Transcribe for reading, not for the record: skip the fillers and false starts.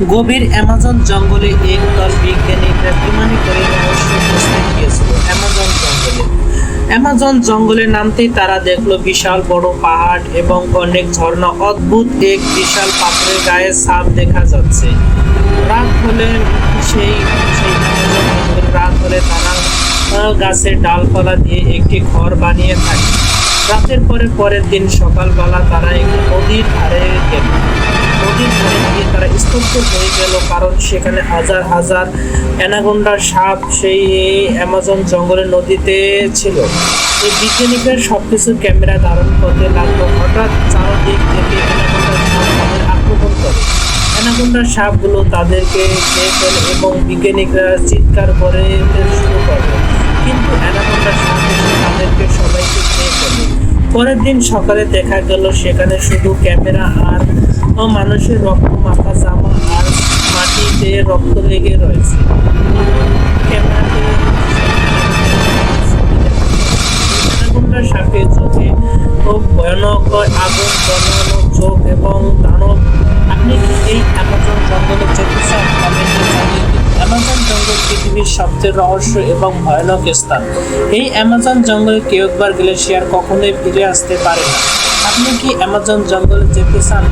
গভীর অ্যামাজন জঙ্গলে একদল বিজ্ঞানীরা বিমানে করে রহস্য খুঁজতে গিয়েছিল অ্যামাজন জঙ্গলে নামতেই তারা দেখলো বিশাল বড় পাহাড় এবং অনেক ঝর্ণা। অদ্ভুত এক বিশাল পাথরের গায়ে ছাপ দেখা যাচ্ছে। রাত হলে সেই সেই অ্যামাজন জঙ্গলে রাত হলে তারা গাছের ডালপালা দিয়ে একটি ঘর বানিয়ে থাকে। রাতের পরের দিন সকালবেলা তারা একটি নদীর ধারে গেল। নদীর ধারে গিয়ে তারা স্তব্ধ হয়ে গেল, কারণ সেখানে হাজার হাজার অ্যানাকোন্ডার সাপ সেই অ্যামাজন জঙ্গলের নদীতে ছিল। এই বিজ্ঞানীরা সবকিছু ক্যামেরা ধারণ করতে লাগলো। হঠাৎ চারদিক থেকে অ্যানাকোন্ডার সাপ তাদের আক্রমণ করে। অ্যানাকোন্ডার সাপগুলো তাদেরকে খেয়ে ফেলে এবং বিজ্ঞানীরা চিৎকার করে শুরু করে, কিন্তু অ্যানাকোন্ডার সাপ এসে তাদেরকে সবাইকে খেয়ে ফেলে। পরের দিন সকালে দেখা গেল সেখানে শুধু ক্যামেরা আর মানুষের রক্ত মাখা জামা আর মাটিতে রক্ত লেগে রয়েছে। ক্যামেরাতে অ্যানাকোন্ডার সাপের চোখে খুব ভয়ানক আগুন জ্বলানো চোখ এবং দানব। আপনি কি এই অ্যামাজন জঙ্গলে যেতে চান? কমেন্টে জানিয়ে দিন। অ্যামাজন জঙ্গল পৃথিবীর সবচেয়ে রহস্য এবং ভয়ানক স্থান। এই অ্যামাজন জঙ্গলে কেউ একবার গেলে সে আর কখনোই ফিরে আসতে পারে না। আপনি কি অ্যামাজন জঙ্গলে যেতে চান?